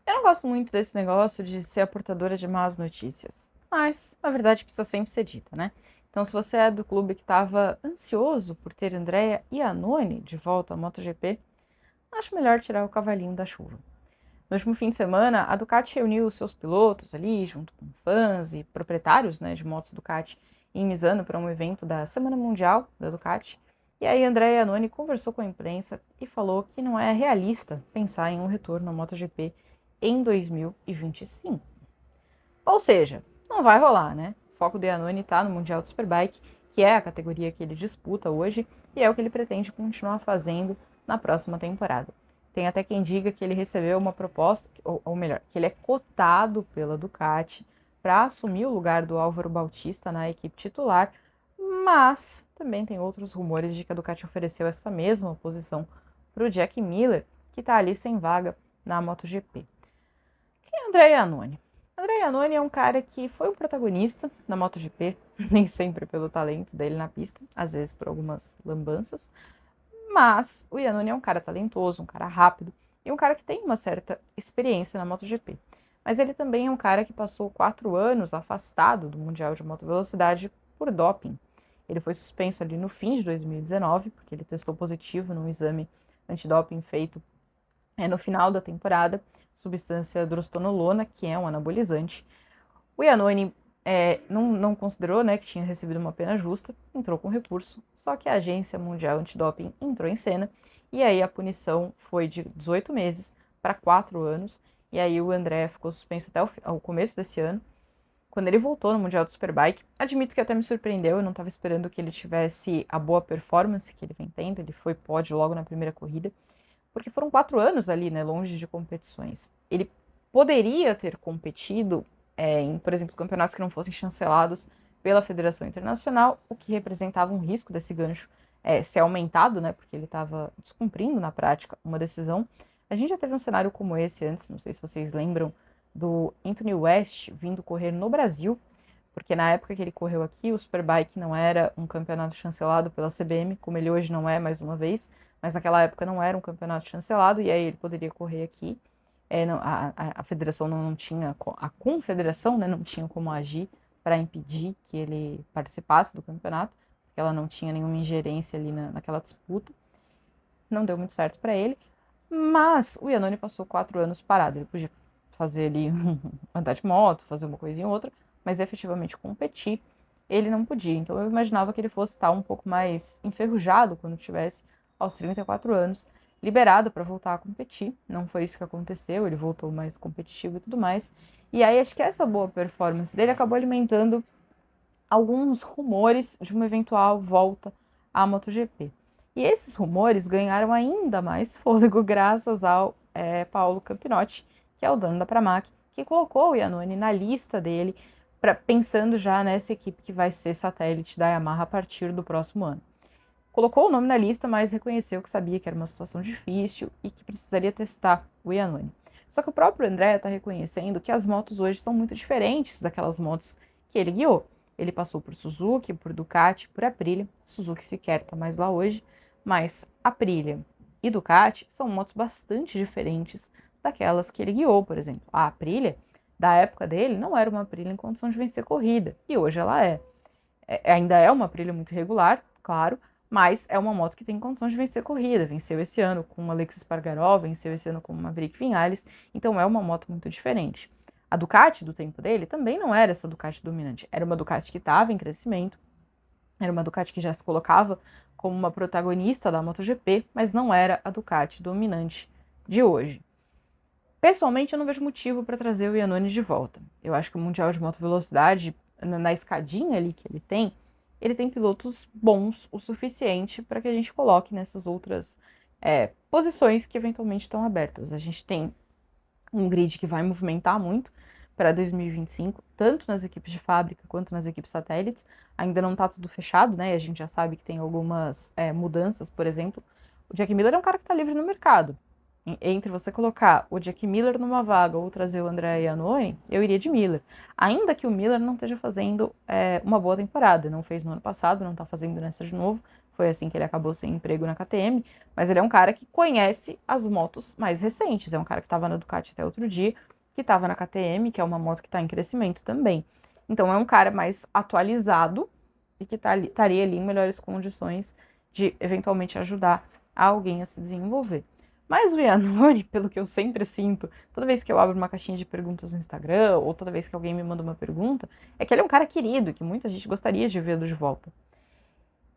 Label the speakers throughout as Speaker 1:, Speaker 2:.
Speaker 1: Eu não gosto muito desse negócio de ser a portadora de más notícias, mas a verdade precisa sempre ser dita, né? Então, se você é do clube que estava ansioso por ter Andrea Iannone de volta ao MotoGP, acho melhor tirar o cavalinho da chuva. No último fim de semana, a Ducati reuniu os seus pilotos ali, junto com fãs e proprietários, né, de motos Ducati, em Misano para um evento da Semana Mundial da Ducati. E aí Andrea Iannone conversou com a imprensa e falou que não é realista pensar em um retorno ao MotoGP em 2025. Ou seja, não vai rolar, né? O foco do Iannone está no Mundial do Superbike, que é a categoria que ele disputa hoje e é o que ele pretende continuar fazendo na próxima temporada. Tem até quem diga que ele recebeu uma proposta, ou melhor, que ele é cotado pela Ducati para assumir o lugar do Álvaro Bautista na equipe titular, mas também tem outros rumores de que a Ducati ofereceu essa mesma posição para o Jack Miller, que está ali sem vaga na MotoGP. Quem é Andrea Iannone? Andrea Iannone é um cara que foi um protagonista na MotoGP, nem sempre pelo talento dele na pista, às vezes por algumas lambanças, mas o Iannone é um cara talentoso, um cara rápido e um cara que tem uma certa experiência na MotoGP. Mas ele também é um cara que passou 4 anos afastado do Mundial de Moto Velocidade por doping. Ele foi suspenso ali no fim de 2019, porque ele testou positivo num exame antidoping feito no final da temporada, substância drostanolona, que é um anabolizante. O Iannone não considerou, né, que tinha recebido uma pena justa, entrou com recurso, só que a Agência Mundial Antidoping entrou em cena, e aí a punição foi de 18 meses para 4 anos, e aí o André ficou suspenso até o começo desse ano. Quando ele voltou no Mundial do Superbike, admito que até me surpreendeu, eu não estava esperando que ele tivesse a boa performance que ele vem tendo, ele foi pódio logo na primeira corrida, porque foram 4 anos ali, né, longe de competições. Ele poderia ter competido em, por exemplo, campeonatos que não fossem chancelados pela Federação Internacional, o que representava um risco desse gancho ser aumentado, né, porque ele estava descumprindo na prática uma decisão. A gente já teve um cenário como esse antes, não sei se vocês lembram, do Anthony West vindo correr no Brasil, porque na época que ele correu aqui, o Superbike não era um campeonato chancelado pela CBM, como ele hoje não é, mais uma vez, mas naquela época não era um campeonato chancelado, e aí ele poderia correr aqui. A federação não tinha, a confederação, né, não tinha como agir para impedir que ele participasse do campeonato, porque ela não tinha nenhuma ingerência ali naquela disputa. Não deu muito certo para ele, mas o Iannone passou 4 anos parado. Ele podia fazer ali, andar de moto, fazer uma coisinha ou outra, mas efetivamente competir ele não podia. Então eu imaginava que ele fosse estar um pouco mais enferrujado quando tivesse aos 34 anos, liberado para voltar a competir. Não foi isso que aconteceu, ele voltou mais competitivo e tudo mais. E aí acho que essa boa performance dele acabou alimentando alguns rumores de uma eventual volta à MotoGP. E esses rumores ganharam ainda mais fôlego graças ao Paulo Campinotti, que é o dono da Pramac, que colocou o Iannone na lista dele, pensando já nessa equipe que vai ser satélite da Yamaha a partir do próximo ano. Colocou o nome na lista, mas reconheceu que sabia que era uma situação difícil e que precisaria testar o Iannone. Só que o próprio André está reconhecendo que as motos hoje são muito diferentes daquelas motos que ele guiou. Ele passou por Suzuki, por Ducati, por Aprilia. Suzuki sequer está mais lá hoje, mas Aprilia e Ducati são motos bastante diferentes daquelas que ele guiou, por exemplo. A Aprilia, da época dele, não era uma Aprilia em condição de vencer corrida, e hoje ela é. Ainda é uma Aprilia muito regular, claro, mas é uma moto que tem condições de vencer corrida. Venceu esse ano com o Alexis Spargaró, venceu esse ano com o Maverick Viñales, então é uma moto muito diferente. A Ducati do tempo dele também não era essa Ducati dominante, era uma Ducati que estava em crescimento, era uma Ducati que já se colocava como uma protagonista da MotoGP, mas não era a Ducati dominante de hoje. Pessoalmente, eu não vejo motivo para trazer o Iannone de volta. Eu acho que o Mundial de Moto Velocidade, na escadinha ali que ele tem pilotos bons o suficiente para que a gente coloque nessas outras posições que eventualmente estão abertas. A gente tem um grid que vai movimentar muito para 2025, tanto nas equipes de fábrica quanto nas equipes satélites. Ainda não está tudo fechado, né? A gente já sabe que tem algumas mudanças, por exemplo. O Jack Miller é um cara que está livre no mercado. Entre você colocar o Jack Miller numa vaga ou trazer o André Iannone, eu iria de Miller. Ainda que o Miller não esteja fazendo uma boa temporada. Não fez no ano passado, não está fazendo nessa de novo. foi assim que ele acabou sem emprego na KTM, mas ele é um cara que conhece as motos mais recentes, é um cara que estava na Ducati até outro dia, que estava na KTM, que é uma moto que está em crescimento também. Então é um cara mais atualizado e que estaria ali em melhores condições de eventualmente ajudar alguém a se desenvolver. Mas o Iannone, pelo que eu sempre sinto, toda vez que eu abro uma caixinha de perguntas no Instagram, ou toda vez que alguém me manda uma pergunta, é que ele é um cara querido, que muita gente gostaria de vê-lo de volta.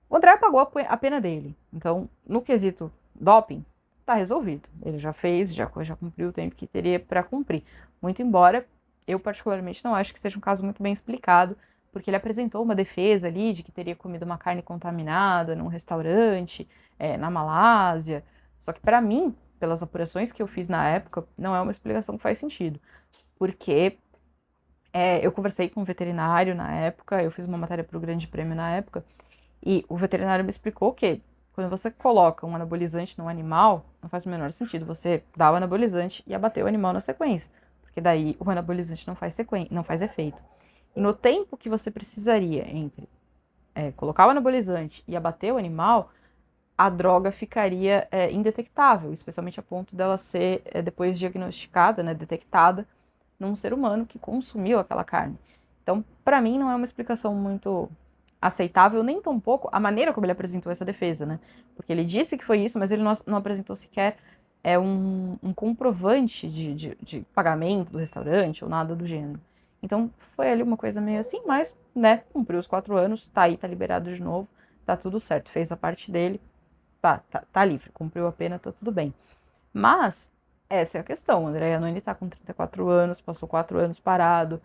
Speaker 1: O André pagou a pena dele. Então, no quesito doping, tá resolvido. Ele já fez, já cumpriu o tempo que teria para cumprir. Muito embora eu particularmente não acho que seja um caso muito bem explicado, porque ele apresentou uma defesa ali de que teria comido uma carne contaminada num restaurante, na Malásia. Só que para mim, pelas apurações que eu fiz na época, não é uma explicação que faz sentido. Porque eu conversei com um veterinário na época, eu fiz uma matéria para o Grande Prêmio na época, e o veterinário me explicou que quando você coloca um anabolizante no animal, não faz o menor sentido você dar o anabolizante e abater o animal na sequência, porque daí o anabolizante não faz efeito. E no tempo que você precisaria entre colocar o anabolizante e abater o animal, a droga ficaria indetectável, especialmente a ponto dela ser depois diagnosticada, né, detectada num ser humano que consumiu aquela carne. Então, para mim, não é uma explicação muito aceitável, nem tampouco a maneira como ele apresentou essa defesa, né? Porque ele disse que foi isso, mas ele não apresentou sequer um comprovante de pagamento do restaurante ou nada do gênero. Então, foi ali uma coisa meio assim, mas, né, cumpriu os 4 anos, tá aí, tá liberado de novo, tá tudo certo, fez a parte dele, tá livre, cumpriu a pena, tá tudo bem. Mas essa é a questão. O André Iannone está com 34 anos, passou 4 anos parado,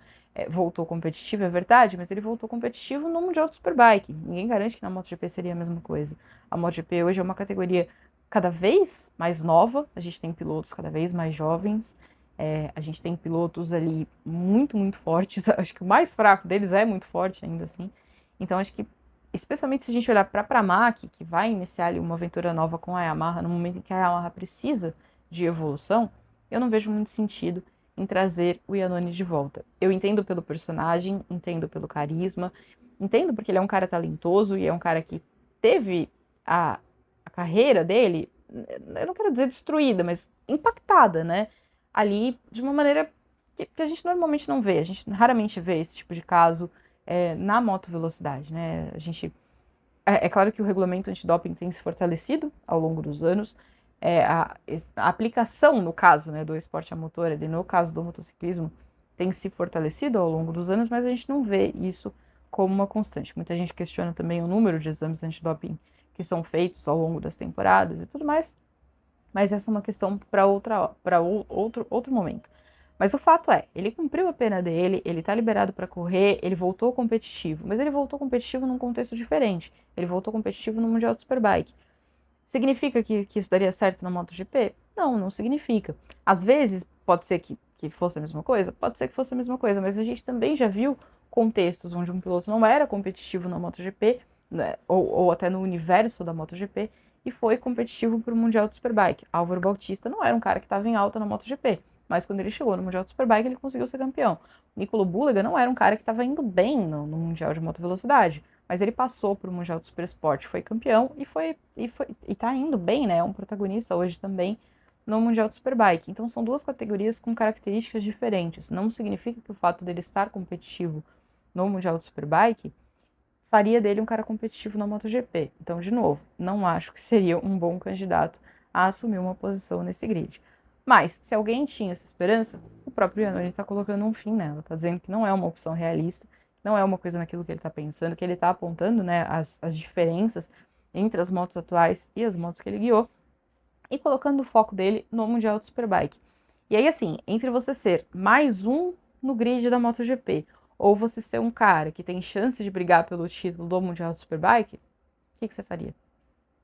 Speaker 1: voltou competitivo, é verdade, mas ele voltou competitivo no Mundial do Superbike. Ninguém garante que na MotoGP seria a mesma coisa. A MotoGP hoje é uma categoria cada vez mais nova, a gente tem pilotos cada vez mais jovens, a gente tem pilotos ali muito, muito fortes. Acho que o mais fraco deles é muito forte ainda assim. Então acho que, especialmente se a gente olhar para a Pramac, que vai iniciar ali uma aventura nova com a Yamaha, no momento em que a Yamaha precisa de evolução, eu não vejo muito sentido em trazer o Iannone de volta. Eu entendo pelo personagem, entendo pelo carisma, entendo porque ele é um cara talentoso e é um cara que teve a carreira dele, eu não quero dizer destruída, mas impactada, né? Ali de uma maneira que a gente normalmente não vê. A gente raramente vê esse tipo de caso na moto velocidade, né? É claro que o regulamento antidoping tem se fortalecido ao longo dos anos. A aplicação, no caso, né, do esporte a motor, no caso do motociclismo, tem se fortalecido ao longo dos anos, mas a gente não vê isso como uma constante. Muita gente questiona também o número de exames antidoping que são feitos ao longo das temporadas e tudo mais, mas essa é uma questão para outro momento. Mas o fato é, ele cumpriu a pena dele, ele tá liberado para correr, ele voltou competitivo, mas ele voltou competitivo num contexto diferente. Ele voltou competitivo no Mundial do Superbike. Significa que isso daria certo na MotoGP? Não, não significa. Às vezes, pode ser que fosse a mesma coisa? Pode ser que fosse a mesma coisa, mas a gente também já viu contextos onde um piloto não era competitivo na MotoGP, né, ou até no universo da MotoGP, e foi competitivo para o Mundial do Superbike. Álvaro Bautista não era um cara que estava em alta na MotoGP, mas quando ele chegou no Mundial do Superbike, ele conseguiu ser campeão. Nicolo Bulega não era um cara que estava indo bem no Mundial de Moto Velocidade, mas ele passou para o Mundial do Super Sport, foi campeão e tá indo bem, né? É um protagonista hoje também no Mundial do Superbike. Então são duas categorias com características diferentes. Não significa que o fato dele estar competitivo no Mundial do Superbike faria dele um cara competitivo na MotoGP. Então, de novo, não acho que seria um bom candidato a assumir uma posição nesse grid. Mas, se alguém tinha essa esperança, o próprio Iannone está colocando um fim nela, está dizendo que não é uma opção realista, não é uma coisa naquilo que ele está pensando, que ele está apontando, né, as diferenças entre as motos atuais e as motos que ele guiou, e colocando o foco dele no Mundial do Superbike. E aí, assim, entre você ser mais um no grid da MotoGP, ou você ser um cara que tem chance de brigar pelo título do Mundial do Superbike, o que você faria?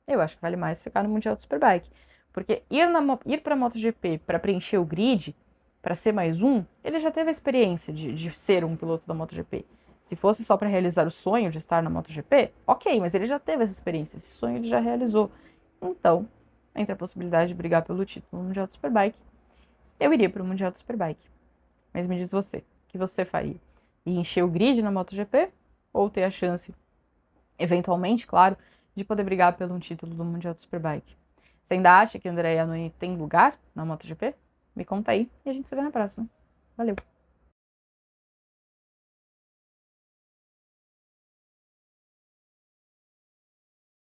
Speaker 1: Eu acho que vale mais ficar no Mundial do Superbike. Porque ir para a MotoGP para preencher o grid, para ser mais um, ele já teve a experiência de ser um piloto da MotoGP. Se fosse só para realizar o sonho de estar na MotoGP, ok, mas ele já teve essa experiência, esse sonho ele já realizou. Então, entre a possibilidade de brigar pelo título no Mundial do Superbike, eu iria para o Mundial do Superbike. Mas me diz você, o que você faria? E encher o grid na MotoGP? Ou ter a chance, eventualmente, claro, de poder brigar pelo um título do Mundial de Superbike. Você ainda acha que Andrea Iannone tem lugar na MotoGP? Me conta aí e a gente se vê na próxima. Valeu!